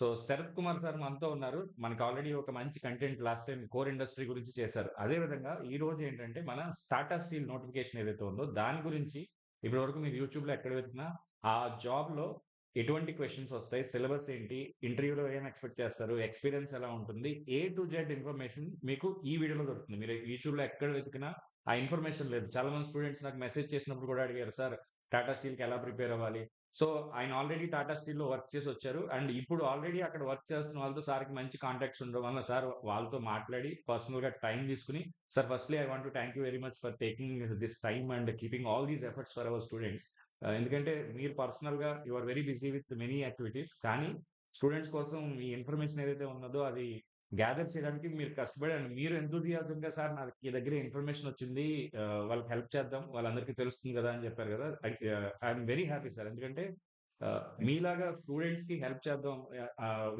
So Sarath Kumar sir మనతో ఉన్నారు. మనకు ఆల్రెడీ ఒక మంచి content last time core industry గురించి చేశారు. అదే విధంగా ఈ రోజు ఏంటంటే మన టాటా స్టీల్ నోటిఫికేషన్ ఏదైతే ఉందో దాని గురించి ఇప్పటివరకు మీరు యూట్యూబ్‌లో ఎక్కడ వెతికినా ఆ జాబ్‌లో ఎటువంటి క్వెషన్స్ వస్తాయి? సిలబస్ ఏంటి? ఇంటర్వ్యూలో ఏం ఎక్స్‌పెక్ట్ చేస్తారు? ఎక్స్‌పీరియన్స్ ఎలా ఉంటుంది? ఏ టు జెడ్ ఇన్ఫర్మేషన్ మీకు ఈ వీడియోలో దొరుకుతుంది. మీరు యూట్యూబ్‌లో ఎక్కడ వెతికినా ఆ ఇన్ఫర్మేషన్ లేదు. చాలా మంది స్టూడెంట్స్ నాకు మెసేజ్ చేసినప్పుడు కూడా అడిగారు. సార్ టాటా స్టీల్‌కి ఎలా ప్రిపేర్ అవ్వాలి? సో ఆయన ఆల్రెడీ టాటా స్టీల్‌లో వర్క్ చేసి వచ్చారు. అండ్ ఇప్పుడు ఆల్రెడీ అక్కడ వర్క్ చేస్తున్న వాళ్ళతో సార్‌కి మంచి కాంటాక్ట్స్ ఉండడం వల్ల సార్ వాళ్ళతో మాట్లాడి పర్సనల్‌గా టైమ్ తీసుకొని, "sir firstly I want to thank you very much for taking this time and keeping all these efforts for our students." ఎందుకంటే మీరు పర్సనల్‌గా you are very busy with many activities. కానీ స్టూడెంట్స్ కోసం ఈ ఇన్ఫర్మేషన్ ఏదైతే ఉన్నదో అది గ్యాదర్ చేయడానికి మీరు కష్టపడి అండ్ మీరు ఎంతూజియాజంగా సార్ నాకు ఈ దగ్గర ఇన్ఫర్మేషన్ వచ్చింది. వాళ్ళకి హెల్ప్ చేద్దాం. వాళ్ళందరికీ తెలుస్తుంది కదా! అని చెప్పారు కదా! I'm very happy sir. ఎందుకంటే మీలాగా స్టూడెంట్స్‌కి హెల్ప్ చేద్దాం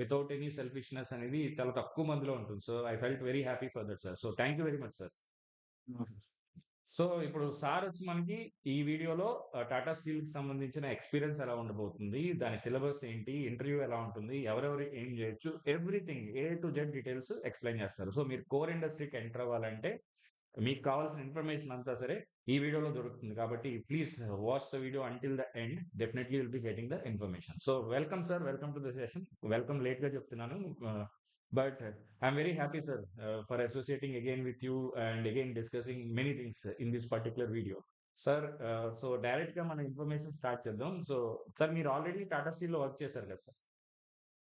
వితౌట్ ఎనీ సెల్ఫిష్‌నెస్ అనేది చాలా తక్కువ మందిలో ఉంటుంది. So, I felt very happy for that sir. So, thank you very much sir. So, ఇప్పుడు సారొచ్చి మనకి ఈ వీడియోలో టాటా స్టీల్‌కి సంబంధించిన ఎక్స్‌పీరియన్స్ ఎలా ఉండబోతుంది? దాని సిలబస్ ఏంటి? ఇంటర్వ్యూ ఎలా ఉంటుంది? ఎవరెవరు ఏం జేయొచ్చు? Everything A to Z details explain జేస్తారు. సో, మీరు కోర్ ఇండస్ట్రీకి ఎంటర్ అవ్వాలంటే మీకు కావాల్సిన ఇన్ఫర్మేషన్ అంతా సరే ఈ వీడియోలో దొరుకుతుంది. కాబట్టి please watch the video until the end. Definitely will be getting the information. So, welcome sir. Welcome to the session. Welcome లేట్‌గా చెప్తున్నాను. But I'm very happy, sir, for associating again with you and again discussing many things in this particular video. Sir so డైరెక్ట్‌గా మనం information start చేద్దాం. So sir మీరు already Tata స్టీల్‌లో work చేశారు కదా sir.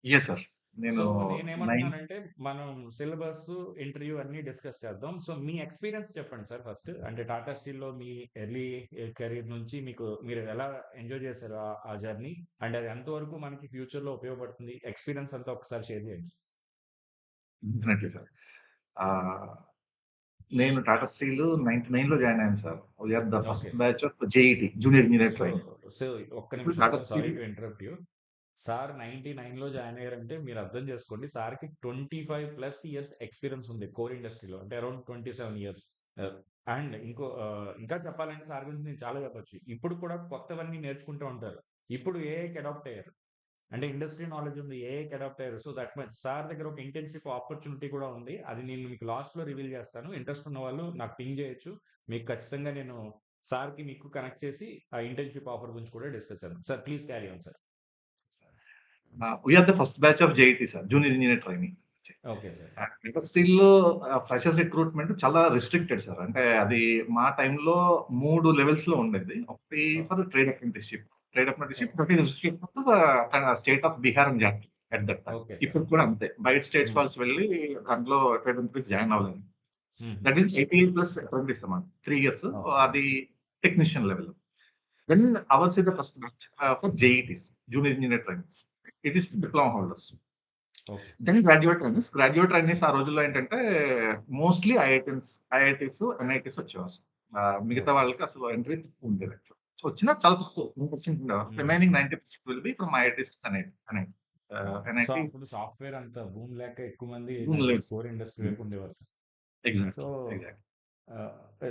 Yes sir. So నేను 9 నేనేమంటున్నానంటే మనం syllabus, interview అన్నీ డిస్కస్ చేద్దాం. సో మీ ఎక్స్‌పీరియన్స్ చెప్పండి సార్ ఫస్ట్. అంటే టాటా స్టీల్‌లో మీ ఎర్లీ కెరీర్ నుంచి మీరు ఎలా ఎంజాయ్ చేశారు ఆ జర్నీ? అండ్ అది ఎంతవరకు మనకి ఫ్యూచర్‌లో ఉపయోగపడుతుంది? ఎక్స్‌పీరియన్స్ అంతా ఒకసారి షేర్ చేయండి. Definitely sir. ఆహ్, నేను టాటా స్టీల్ 99లో జాయిన్ అయ్యాను sir. We are the first okay. Batch of JET junior engineer so, trainee. So ఒక్క ఇప్పుడు నిమిషం Tata sir. Sorry steel to interrupt you. Sir 99లో జాయిన్ అయ్యారంటే మీరు అర్థం చేసుకోండి. సార్‌కి 25+ ఇయర్స్ ఎక్స్‌పీరియన్స్ ఉంది కోర్ ఇండస్ట్రీలో. అంటే అరౌండ్ 27 ఇయర్స్. అండ్ ఇంకా చెప్పాలంటే సార్ గురించి నేను చాలా చెప్పొచ్చు. ఇప్పుడు కూడా కొత్తవన్నీ నేర్చుకుంటూ ఉంటారు. ఇప్పుడు ఏఐకి అడాప్ట్ అయ్యారు. అంటే ఇండస్ట్రీ నాలెడ్జ్ ఉంది. ఏఐకి అడాప్ట్ అయ్యారు. So that much. సార్ దగ్గర ఒక ఇంటర్న్‌షిప్ ఆపర్చునిటీ కూడా ఉంది. అది నేను మీకు లాస్ట్‌లో రివీల్ చేస్తాను. ఇంట్రెస్ట్ ఉన్న వాళ్ళు నాకు పింగ్ చేయొచ్చు. మీకు ఖచ్చితంగా నేను సార్‌కి మీకు కనెక్ట్ చేసి ఆ ఇంటర్న్‌షిప్ ఆఫర్ గురించి కూడా డిస్కస్ చేద్దాం. Sir please carry on sir. We are the first batch of JET sir. Junior engineer trainee. Okay sir. Tata స్టీల్‌లో ఫ్రెషర్స్ రిక్రూట్‌మెంట్ చాలా రిస్ట్రిక్టెడ్ సార్. అంటే అది మా టైమ్‌లో 3 లెవెల్స్‌లో ఉండేది. ఒకటి oh! For trade apprenticeship. Trade oh! Apprenticeship that is restricted to the state of Bihar and Jharkhand at that time. Okay sir. ఇప్పుడు కూడా అంతే. బయట స్టేట్స్ హ్మ్. వాళ్ళు వెళ్లి దాంట్లో ట్రేడ్ అప్రెంటిస్ జాయిన్ అవ్వలేదు. హుహు. దట్ ఈస్ 88+ అప్రెంటిస్ అన్నమాట. 3 ఇయర్స్. ఓకే. అది technician level. Then ours is the first batch for JETs junior engineer trainees. It is diploma holders. Okay sir. Then graduate trainees. Graduate trainees ఆ రోజుల్లో ఏంటంటే mostly IITs, NITs వచ్చేవారు. మిగతా okay. వాళ్ళకి అసలు entry తక్కువ ఉండేది యాక్చువల్లీ. సో వచ్చినా చాలా తక్కువ. 10% ఉండేవారు. హ్మ్. Remaining 90% will be from IITs, NIT. Okay. So NIT అప్పుడు సాఫ్ట్‌వేర్ అంత బూమ్ లేక ఎక్కువ మంది నాకు లేదు. తెలిసి కోర్ ఇండస్ట్రీ వైపు ఉండేవారు sir. So exactly. Exactly.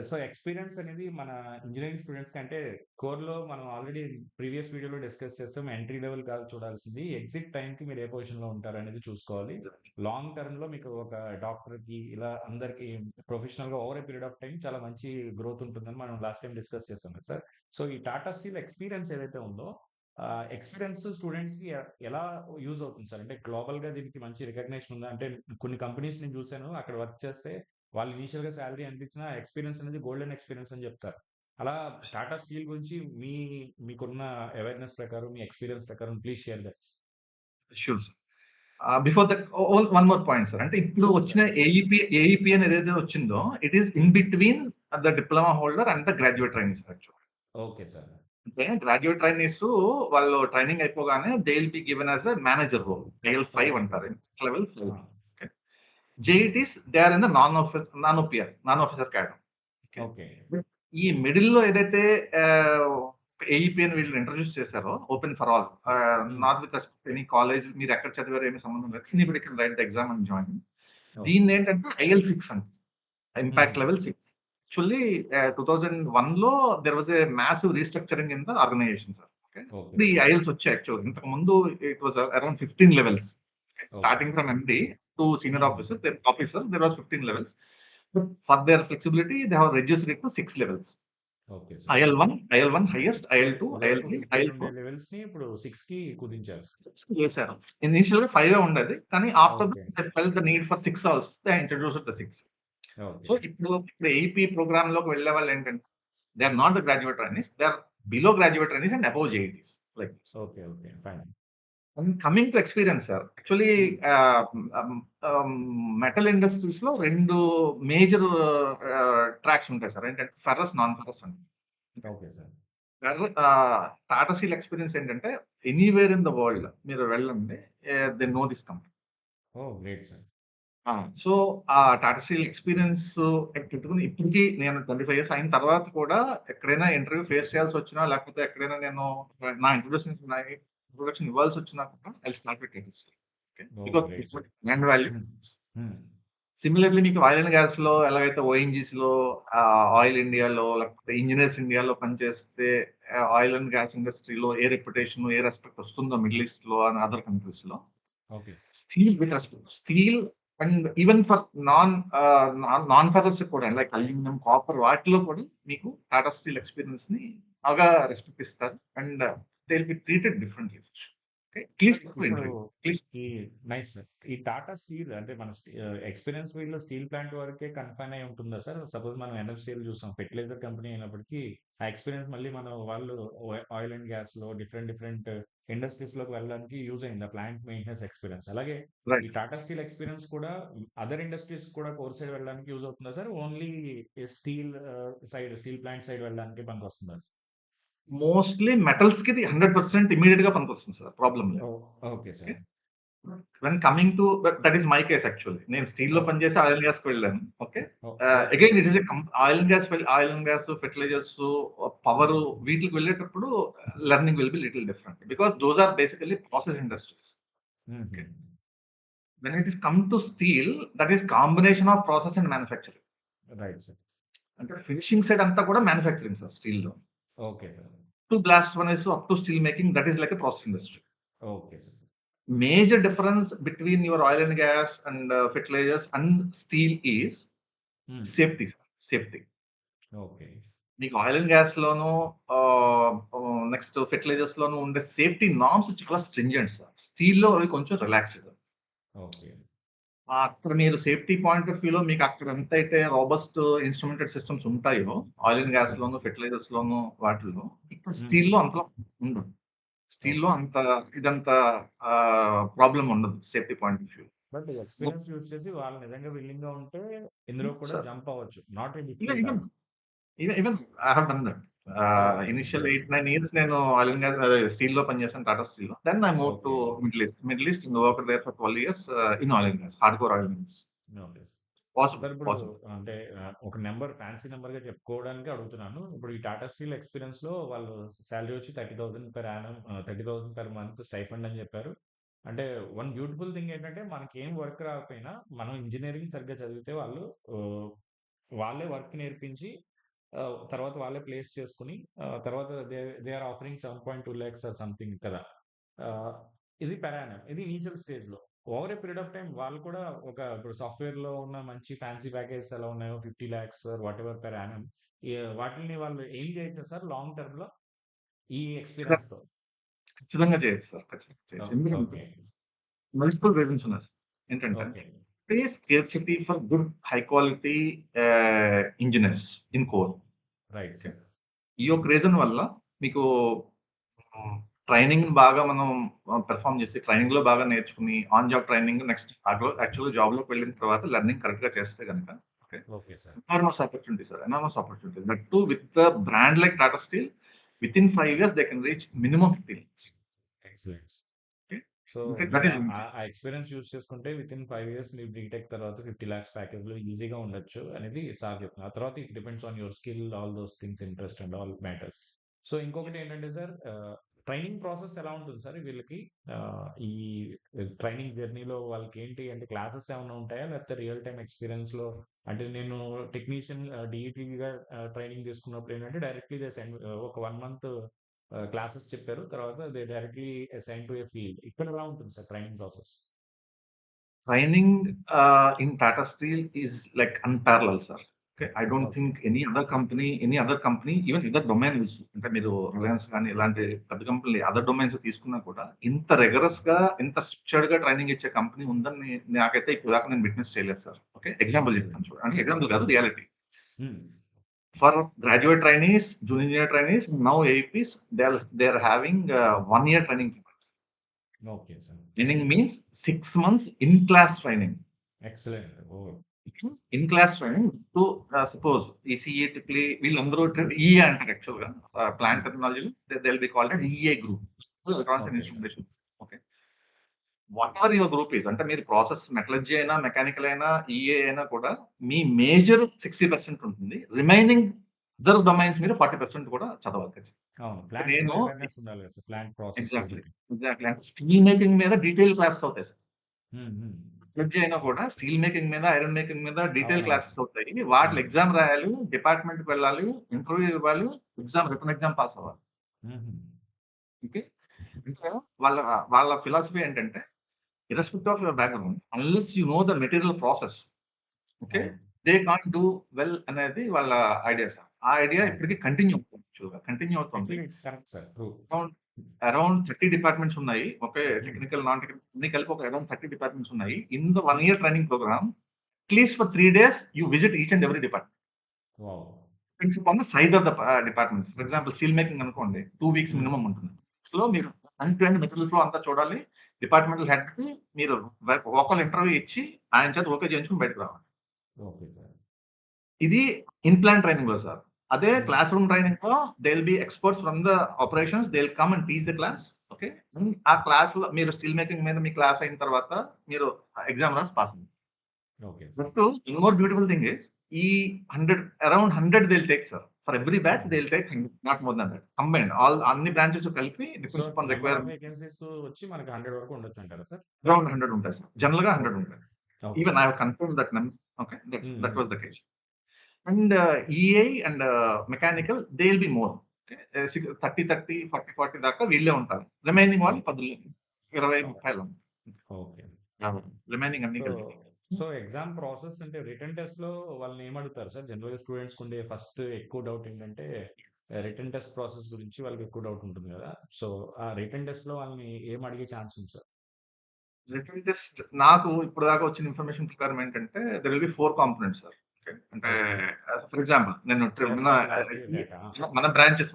So experience అనేది మన ఇంజినీరింగ్ స్టూడెంట్స్ కంటే కోర్‌లో మనం ఆల్రెడీ ప్రీవియస్ వీడియోలో డిస్కస్ చేసాం. ఎంట్రీ లెవెల్ కాదు చూడాల్సింది. ఎగ్జిట్ టైమ్‌కి మీరు ఏ పొజిషన్‌లో ఉంటారనేది చూసుకోవాలి. లాంగ్ టర్మ్‌లో మీకు ఒక డాక్టర్‌కి ఇలా అందరికి ప్రొఫెషనల్‌గా over a period of time చాలా మంచి గ్రోత్ ఉంటుందని మనం లాస్ట్ టైమ్ డిస్కస్ చేసాం కదా సార్. సో ఈ టాటా స్టీల్ ఎక్స్‌పీరియన్స్ ఏదైతే ఉందో ఎక్స్‌పీరియన్స్ స్టూడెంట్స్‌కి ఎలా యూజ్ అవుతుంది సార్? అంటే గ్లోబల్‌గా దీనికి మంచి రికగ్నిషన్ ఉందా? అంటే కొన్ని కంపెనీస్ నేను చూసాను. అక్కడ వర్క్ చేస్తే వాళ్ళు ఇనీషియల్‌గా సాలరీ అనిపించిన ఎక్స్‌పీరియన్స్ అనేది గోల్డెన్ ఎక్స్‌పీరియన్స్ అని చెప్తారు. అలా టాటా స్టీల్ గురించి మీకున్న అవేర్‌నెస్ ప్రకారం, మీ ఎక్స్‌పీరియన్స్ ప్రకారం please share that. Sure sir. Before that one more point sir. అంటే ఇప్పుడు షూర్ వచ్చిన సార్. ఏఈపీ అని ఏదైతే వచ్చిందో it is in between the diploma holder and the graduate trainees actually. Okay sir. అంటే గ్రాడ్యుయేట్ ట్రైనీస్ వాళ్ళు training అయిపోగానే they will be given as a manager role. AL5 okay sir. అంటారు. Level 5. Ah! Okay. JETs they are in the non officer cadre. Okay. Okay. ఈ మిడిల్‌లో ఏదైతే AEP అని వీళ్ళు introduce చేశారో open for all. Hmm. Not with respect to any college మీరు ఎక్కడ చదివారో ఏమి సంబంధం లేదు. Anybody can write the exam and join. Okay. దీన్నేంటంటే ఐఎల్6 అంటారు. హుహు. Impact level 6. యాక్చువల్లీ 2001లో there was a massive restructuring in the organisation sir. Okay. Okay ఇప్పుడు ఈ సార్. ఐఎల్స్ వచ్చాయి యాక్చువల్లీ. ఇంతకుముందు it was around 15 levels. Okay. Starting from MD to senior హుహు. officer, there was 15 levels. But for their flexibility, they have reduced it to 6 levels. Okay sir. IL1 highest, IL2, ఇదివరకు IL3, 15 ఉండే IL4 లెవెల్స్‌ని ఇప్పుడు 6కి కుదించారు. 6 చేశారు. ఇనీషియల్‌గా 5 ఉండేది. కానీ after okay. That they felt the need for 6 also. They introduced the 6. Okay. So ఇప్పుడు ఏఈపీ ప్రోగ్రామ్‌లోకి వెళ్ళే వాళ్ళు ఏంటంటే they are not the graduate trainees. They are below graduate trainees and above JETs like this. Okay. Okay. Fine. And coming to experience sir. Actually hmm. Ah, ah, metal ఇండస్ట్రీస్‌లో 2 major tracks ఉంటాయి sir. ఏంటంటే ferrous, non ferrous అని. Okay sir. Tata steel experience ఏంటంటే anywhere in the world మీరు వెళ్ళండి. They know this company. Oh! Great sir. ఆ! So, ఆ Tata steel experience పెట్టుకొని ఇప్పటికి నేను 25 ఇయర్స్ అయిన తర్వాత కూడా ఎక్కడైనా ఇంటర్వ్యూ ఫేస్ చేయాల్సొచ్చినా, లేకపోతే ఎక్కడైనా నేను నా ఇంట్రొడక్షన్ ఇవ్వాల్సొచ్చినా కూడా I will start with Tata steel. Okay. Oh! Because great it's sir. Brand value. హ్మ్. హ్మ్. సిమిలర్‌లీ మీకు ఆయిల్ అండ్ గ్యాస్‌లో ఎలాగైతే ఓఎన్‌జీసీలో ఆయిల్ ఇండియాలో లేకపోతే ఇంజినీర్స్ ఇండియాలో పనిచేస్తే ఆయిల్ అండ్ గ్యాస్ ఇండస్ట్రీలో ఏ రెప్యుటేషన్, ఏ రెస్పెక్ట్ వస్తుందో మిడిల్ ఈస్ట్‌లో అండ్ అదర్ కంట్రీస్‌లో okay. Steel with respect. Steel and even for non ferrous కూడా లైక్ అల్యూమినియం, కాపర్ వాటిలో కూడా మీకు టాటా స్టీల్ ఎక్స్‌పీరియన్స్‌ని బాగా రెస్పెక్ట్ ఇస్తారు. And they will be treated differently. Okay. Sir please go ఇప్పుడు ఇంటర్వ్యూ. ప్లీజ్. ఈ నైస్ సార్. ఈ టాటా స్టీల్ అంటే మన ఎక్స్‌పీరియన్స్ ఫీల్డ్‌లో స్టీల్ ప్లాంట్ వరకే కన్‌ఫైన్ అయ్యి ఉంటుందా సార్? సపోజ్ మనం ఎన్ఎఫ్‌సీఎల్ చూసాం. ఫెర్టిలైజర్ కంపెనీ అయినప్పటికీ ఆ ఎక్స్‌పీరియన్స్ మళ్ళీ మనం వాళ్ళు ఆయిల్ అండ్ గ్యాస్‌లో డిఫరెంట్ డిఫరెంట్ ఇండస్ట్రీస్‌లోకి వెళ్ళడానికి యూజ్ అయింది. ఆ ప్లాంట్ మెయింటెనెన్స్ ఎక్స్‌పీరియన్స్. అలాగే ఈ రైట్. టాటా స్టీల్ ఎక్స్‌పీరియన్స్ కూడా అదర్ ఇండస్ట్రీస్ కూడా కోర్ సైడ్ వెళ్ళడానికి యూజ్ అవుతుందా sir? Only steel steel plant side వెళ్ళడానికి పనికొస్తుందా? మోస్ట్‌లీ మెటల్స్‌కి ఇది 100% ఇమ్మీడియేట్‌గా పనికొస్తుంది సార్. ప్రాబ్లమ్ లేదు. Oh! Okay okay. Sir. When coming to that is my case actually. నేను స్టీల్‌లో ఓహ్! పనిచేసి ఆయిల్ అండ్ గ్యాస్‌కి వెళ్ళాను. Okay. Okay. Again it is oil and gas, fertilisers, power వీటికి వెళ్ళేటప్పుడు learning will be little different. Because those are basically process industries. హుహు. Okay. When it is come to steel that is combination of process and manufacturing. Right sir. అంటే finishing side అంతా కూడా manufacturing sir స్టీల్‌లో. Okay sir. To blast furnace up to steel making that is like a process industry. Okay sir. Major difference between your oil and gas and fertilizers and steel is హ్మ్. safety, sir. Safety. Okay. మీకు oil and గ్యాస్‌లోను next ఫెర్టిలైజర్స్‌లోను ఉండే safety norms చాలా stringent sir. స్టీల్‌లో అవి కొంచెం relaxed. Okay. అక్కడ మీరు safety point of వ్యూలో మీకు అక్కడ ఎంతైతే రోబస్ట్ ఇన్‌స్ట్రుమెంటెడ్ సిస్టమ్స్ ఉంటాయో ఆయిల్ అండ్ హ్మ్. గ్యాస్‌లోను, ఫెర్టిలైజర్స్‌లోను వాటిల్లో ఇక్కడ హ్మ్. స్టీల్‌లో అంతలా ఉండదు. స్టీల్‌లో ఓకే. అంత ఇదంత ప్రాబ్లమ్ ఉండదు safety point of view. But experience use చేసి వాళ్ళు నిజంగా విల్లింగ్‌గా ఉంటే ఇందులో కూడా సార్. జంప్ అవ్వచ్చు. Not a Even difficult even task. even I have done that. Okay. Initial great 8, sir. 9 years నేను ఆయిల్ అండ్ గ్యాస్ అదే స్టీల్‌లో పనిచేశాను Tata స్టీల్‌లో. Then I moved to okay. Middle East. Middle East worked there for 12 years in oil and gas. Hardcore oil and gas. Okay. Possible. Sir ఇప్పుడు possible. అంటే ఒక number fancy నంబర్‌గా చెప్పుకోవడానికి అడుగుతున్నాను. ఇప్పుడు ఈ టాటా స్టీల్ ఎక్స్‌పీరియన్స్‌లో వాళ్ళు సాలరీ వచ్చి 30,000 per annum 30,000 per month stipend అని చెప్పారు. అంటే వన్ బ్యూటిఫుల్ థింగ్ ఏంటంటే మనకేం వర్క్ రాకపోయినా మనం ఇంజినీరింగ్ సరిగ్గా చదివితే వాళ్ళు ఆహ్, వాళ్ళే వర్క్ నేర్పించి తర్వాత వాళ్ళే ప్లేస్ చేసుకొని తర్వాత they are offering 7.2 lakhs or something కదా! ఆహ్, ఇది పెర్ యానమ్. ఇది ఇనీషియల్ స్టేజ్‌లో. Over a period of time వాళ్ళు కూడా ఇప్పుడు సాఫ్ట్‌వేర్‌లో ఉన్న మంచి ఫ్యాన్సీ ప్యాకేజెస్ ఎలా ఉన్నాయో 50 lakhs or whatever per annum వాటిల్ని వాళ్ళు ఎయిమ్ చేయొచ్చా సార్ లాంగ్ టర్మ్‌లో ఈ సార్ ఎక్స్‌పీరియన్స్‌తో? ఖచ్చితంగా చేయొచ్చు సార్. ఖచ్చితంగా చేయొచ్చు. ఎందుకంటే ఓకే. మల్టిపుల్ రీజన్స్ ఉన్నాయి సార్. ఏంటంటే okay. Scarcity for good high quality engineers in core. Right okay. Sir. ఈ యొక్క రీజన్ వల్ల మీకు ట్రైనింగ్ బాగా మనం పెర్ఫార్మ్ చేసి ట్రైనింగ్‌లో బాగా నేర్చుకుని ఆన్ జాబ్ ట్రైనింగ్ నెక్స్ట్ యాక్చువల్‌గా జాబ్‌లోకి వెళ్ళిన తర్వాత లెర్నింగ్ కరెక్ట్‌గా చేస్తే గనక okay. Okay sir. Enormous opportunity sir. Enormous opportunity. That two with a brand like Tata steel within 5 years they can reach minimum 50 lakhs. Excellent. Okay. So అంటే దట్ మీరు ఈస్ ఆ experience use చేసుకుంటే వితిన్ 5 ఇయర్స్ మీరు BTech తర్వాత 50 లాక్స్ ప్యాకేజ్‌లో ఈజీగా ఉండొచ్చు అనేది sir చెప్తున్నారు. ఆ తర్వాత it depends on your skill, all those things, interest and all matters. So ఇంకొకటి ఏంటంటే సార్ ట్రైనింగ్ ప్రాసెస్ ఎలా ఉంటుంది సార్ వీళ్ళకి? ఈ ట్రైనింగ్ జర్నీలో వాళ్ళకేంటి అంటే క్లాసెస్ ఏమన్నా ఉంటాయా? లేకపోతే రియల్ టైమ్ ఎక్స్‌పీరియన్స్‌లో అంటే నేను టెక్నీషియన్ డీఈటీగా ట్రైనింగ్ తీసుకున్నప్పుడు ఏంటంటే డైరెక్ట్‌లీ దే సెండ్ ఒక 1 మంత్ క్లాసెస్ చెప్పారు. తర్వాత they directly assign to a field. ఇక్కడ ఎలా ఉంటుంది sir training process? Training in Tata Steel is like unparalleled, sir. Okay, I don't okay. think any other company, even other domains, అంటే మీరు Reliance కానీ ఇలాంటి పెద్ద కంపెనీ అదర్ డొమైన్స్ తీసుకున్నా కూడా ఇంత rigorous గా ఇంత స్ట్రక్చర్డ్ గా ట్రైనింగ్ ఇచ్చే కంపెనీ ఉందని నాకైతే ఇప్పుడు దాకా నేను విట్నెస్ చేయలేదు సార్. Okay, example okay. చెప్తాను చూడండి, అంటే ఎగ్జాంపుల్ కాదు, రియాలిటీ. హ్మ్. For graduate trainees, junior engineer trainees, now APs, they're having 1 year training. Okay sir. Training means 6 months in class training. Excellent. Oh! In class training to suppose ఈ CA triple వీళ్ళందరూ EA అంటారు actual గా plant టెక్నాలజీలో they will be called as EA group, electronics and okay sir. Instrumentation. Okay, what ever your group is, అంటే మీరు process metallurgy అయినా mechanical అయినా EA అయినా కూడా మీ మేజర్ 60% ఉంటుంది, రిమైనింగ్ అదర్ డొమైన్స్ మీరు 40% కూడా చదవాలి ఖచ్చితంగా. అవును. ప్లాంట్ మీద నేను అవేర్‌నెస్ ఉండాలి కదా sir. Plant process exactly everything. Exactly అంటే స్టీల్ మేకింగ్ మీద డీటెయిల్ క్లాసెస్ అవుతాయి సార్. హ్మ్. హ్మ్. మెటలర్జీ అయినా కూడా స్టీల్ మేకింగ్ మీద, ఐరన్ మేకింగ్ మీద డీటెయిల్ అవునవును. క్లాసెస్ అవుతాయి. వాటిలో హ్మ్. ఎగ్జామ్ రాయాలి, డిపార్ట్మెంట్‌కి వెళ్ళాలి, ఇంటర్వ్యూ ఇవ్వాలి, రిటన్ ఎగ్జామ్ పాస్ అవ్వాలి. హుహు. ఓకే. అంటే వాళ్ళ వాళ్ళ ఫిలాసఫీ ఏంటంటే irrespective of your background unless you know the material process, okay, అవును. దే కాంట్ డూ వెల్ అనేది వాళ్ళ ఐడియా సార్. ఆ ఐడియా అవును. ఇప్పటికి కంటిన్యూ అవుతుంది. యాక్చువల్‌గా కంటిన్యూ అవుతుంది. Actually it's correct sir. True. Around around 30 departments ఉన్నాయి. Okay, hmm. Technical, non technical అన్ని కలిపి ఒక అరౌండ్ 30 డిపార్ట్మెంట్స్ ఉన్నాయి. In the 1 year training program at least for 3 days you visit each and every department. Wow! Depends upon the size of the departments. For example steel making అనుకోండి, 2 weeks hmm. Minimum ఉంటుంది. So మీరు end to end material flow అంతా చూడాలి. Departmental హెడ్‌కి మీరు vocal interview ఇచ్చి ఆయన చేత okay చేయించుకొని బయటకు రావాలి. Okay sir. ఇది ఇన్ ప్లాంట్ ట్రైనింగ్‌లో సార్. అదే హ్మ్. క్లాస్ రూమ్ ట్రైనింగ్‌లో they will B experts from the operations. They will come and teach the class. Okay. ఆ క్లాస్‌లో మీరు స్టీల్ మేకింగ్ మీద మీ క్లాస్ అయిన తర్వాత మీరు ఎగ్జామ్ రాసి పాస్ అవ్వాలి. Okay But sir. one more beautiful thing is, ఈ 100 around 100 they'll take, sir. For every batch హుహు. they'll take 100, not more than that. Combined, all అన్ని బ్రాంచెస్ కలిపి so, depends upon number of requirement. Vacancies వచ్చి మనకి 100 వరకు ఉండొచ్చంటారా sir? Around 100 ఉంటాయి sir. జనరల్‌గా 100 okay. ఉంటాయి. Okay. Even I have confirmed that okay. Hmm. That hmm. Was the case. And EI and mechanical they will be more. Okay. 30, 30, 40, 40 దాకా వీళ్ళే ఉంటారు. Remaining వాళ్ళు ఓకే. 10, 20, ఓకే. 30 ఓకే. రిమైనింగ్ అన్ని so, కలిపి. So exam process అంటే written టెస్ట్‌లో వాళ్ళని ఏమడుగుతారు sir? జనరల్‌గా స్టూడెంట్స్‌కి ఉండే ఫస్ట్ ఎక్కువ డౌట్ ఏంటంటే రిటన్ టెస్ట్ ప్రాసెస్ గురించి వాళ్ళకి ఎక్కువ డౌట్ ఉంటుంది కదా! సో, ఆ రిటన్ టెస్ట్‌లో వాళ్ళని ఏం అడిగే ఛాన్స్ ఉంది సార్? రిటన్ టెస్ట్ నాకు ఇప్పటిదాకా వచ్చిన ఇన్ఫర్మేషన్ ప్రకారం ఏంటంటే there will be 4 components sir. Okay. అంటే ఓకే. ఫర్ ఎగ్జాంపుల్ నేను first year, last year data. మన బ్రాంచెస్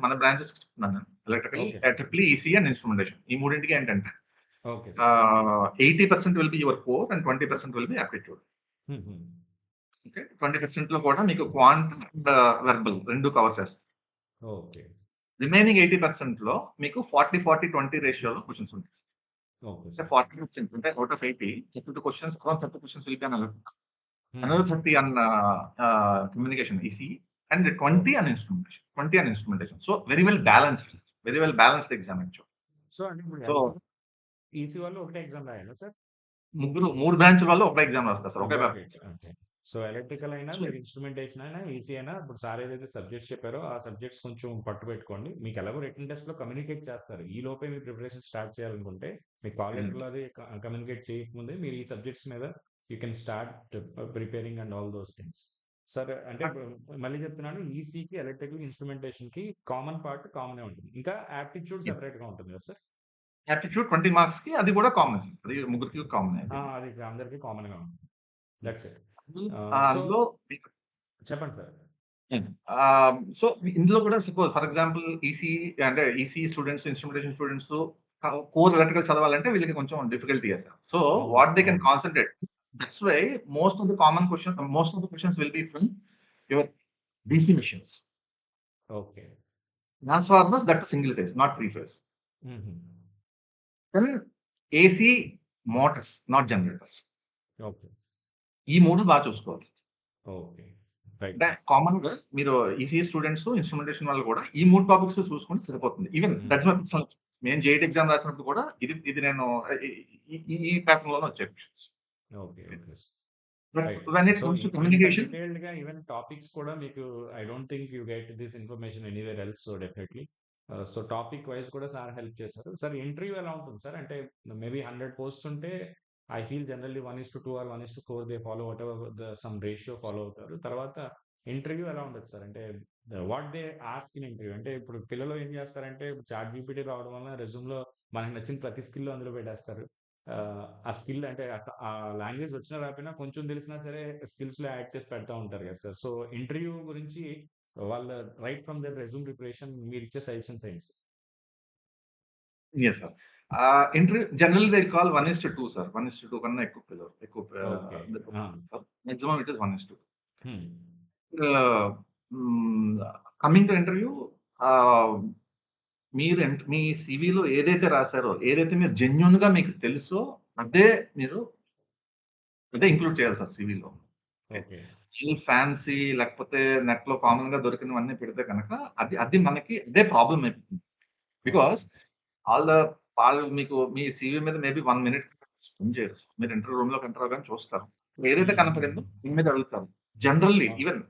చెప్తున్నాను నేను. Electrical, okay sir. Triple EC and instrumentation. ఈ మూడింటికి ఏంటంటే okay sir. 80% will be your core and 20% will be aptitude. హుహు. Okay. 20% లో కూడా మీకు క్వాంట్ అండ్ వెర్బల్ 2 కవర్ చేస్తాయి. ఓకే. రిమైనింగ్ 80% లో మీకు 40, 40, 20 రేషియోలో క్వెషన్స్ ఉంటాయి. ఓకే అంటే సార్. 40% అంటే out of 80, 32 questions, around 30 questions will be on హుహు. another 30 on communication ECE and 20 okay. on instrumentation. 20 on instrumentation. So very well balanced exam actually. So, అంటే ఇప్పుడు సో ఈసీ వాళ్ళు ఒకటే ఎగ్జామ్ రాయాలా సార్? ముగ్గురు 3 బ్రాంచ్‌ల వాళ్ళు ఒకటే ఎగ్జామ్ రాస్తారు సార్. ఒకే okay. Paper. Okay. So, electrical అయినా, సో మీరు ఇన్స్ట్రుమెంటేషన్ అయినా, ఈసీ అయినా ఇప్పుడు సార్ ఏదైతే సబ్జెక్ట్స్ చెప్పారో, ఆ సబ్జెక్ట్స్ కొంచెం పట్టుబెట్టుకోండి. మీకు ఎలాగో రిటన్ టెస్ట్‌లో కమ్యూనికేట్ చేస్తారు. ఈ లోపే మీ ప్రిపరేషన్ స్టార్ట్ చేయాలనుకుంటే, మీకు కాల్ హ్మ్. లెటర్‌లో అది కమ్యూనికేట్ చేయకముందే మీరు ఈ సబ్జెక్ట్స్ మీద you can start preparing and all those things. Sir అంటే ఇప్పుడు మళ్ళీ చెప్తున్నాను, ఈసీకి, ఎలక్ట్రికల్, ఇన్స్ట్రుమెంటేషన్‌కి కామన్ పార్ట్ కామనే ఉంటుంది. ఇంకా యాప్టిట్యూడ్ సెపరేట్‌గా ఉంటుంది కదా సార్? యాప్టిట్యూడ్ 20 మార్క్స్‌కి అది కూడా కామనే సార్. అది ముగ్గురికి కామనే అది. అది అందరికి కామన్‌గా ఉంటుంది. That's it. సో అందులో మీకు చెప్పండి సార్. హ్మ్. సో ఇందులో కూడా సపోజ్ ఫర్ ఎగ్జాంపుల్ అంటే EC students, instrumentation students core electrical చదవాలంటే వీళ్ళకి కొంచెం డిఫికల్టీయే సార్. సో అవును. వాట్ దే కెన్ అవును. Concentrate. That's why most of the questions will be from your DC machines. Okay. Transformers that single phase, not 3 phase. హుహు. Then AC motors, not generators. Okay. ఈ 3 బాగా చూసుకోవాలి. Okay. Right అంటే sir. కామన్‌గా మీరు ECE students, instrumentation వాళ్ళు కూడా ఈ 3 టాపిక్స్ చూసుకుంటే సరిపోతుంది. ఈవెన్ హ్మ్. That's my personal. నేను జేఈటీ ఎగ్జామ్ రాసినప్పుడు కూడా ఇది నేను ఈ ఈ ఈ ప్యాటర్న్‌లోనే వచ్చాయి questions. Okay. Okay. But right. When it so, comes to ఇంత కమ్యూనికేషన్ డీటెయిల్డ్‌గా ఈవెన్ టాపిక్స్ కూడా మీకు I don't think you get this information anywhere else. So, definitely. So, topic wise కూడా సార్ హెల్ప్ చేశారు. సార్ ఇంటర్వ్యూ ఎలా ఉంటుంది sir? అంటే maybe 100 posts ఉంటే I feel generally 1:2 or 1:4 they follow whatever some ratio follow అవుతారు. తర్వాత interview ఎలా ఉండదు సార్? అంటే what they ask in interview అంటే ఇప్పుడు పిల్లలు ఏం చేస్తారంటే చాట్ జీపీటీ రావడం వలన రెజ్యూమ్‌లో మనకు నచ్చిన ప్రతి స్కిల్ అందులో పెట్టేస్తారు. ఆ స్కిల్ అంటే ఆ లాంగ్వేజ్ వచ్చినా రాకపోయినా కొంచెం తెలిసినా సరే స్కిల్స్‌లో యాడ్ చేసి పెడతా ఉంటారు కదా సార్. సో ఇంటర్వ్యూ గురించి వాళ్ళ right from there resume preparation మీరిచ్చే సజెషన్స్ ఏంటి sir? Yes sir. Interview generally they call 1:2 sir. 1:2 కన్నా ఎక్కువ పిలవరు. ఎక్కువ ఓకే. ఆ! Maximum it is 1:2. హ్మ్. ఆహ్, హ్మ్. కమింగ్ టు ఇంటర్వ్యూ ఆహ్, మీరు మీ సీవీలో ఏదైతే రాసారో, ఏదైతే మీరు జెన్యూన్‌గా మీకు తెలుసో అదే మీరు అదే ఇంక్లూడ్ చేయాలి సార్ సీవీలో. ఓకే. ఓకే. ఈ ఫ్యాన్సీ లేకపోతే నెట్‌లో కామన్‌గా దొరికినవన్నీ పెడితే గనక అది మనకి అదే ప్రాబ్లమ్ అయిపోతుంది. ఓకే. బికాజ్ ఆల్ ద వాళ్ళు మీకు మీ సీవీ మీద మేబీ 1 మినిట్ స్పెండ్ చేయరు. మీరు ఇంటర్వ్యూ రూమ్‌లోకి ఎంటర్ అవ్వగానే చూస్తారు. ఏదైతే హ్మ్. కనపడిందో దీని మీద అడుగుతారు. జనరల్లీ అవును. ఈవెన్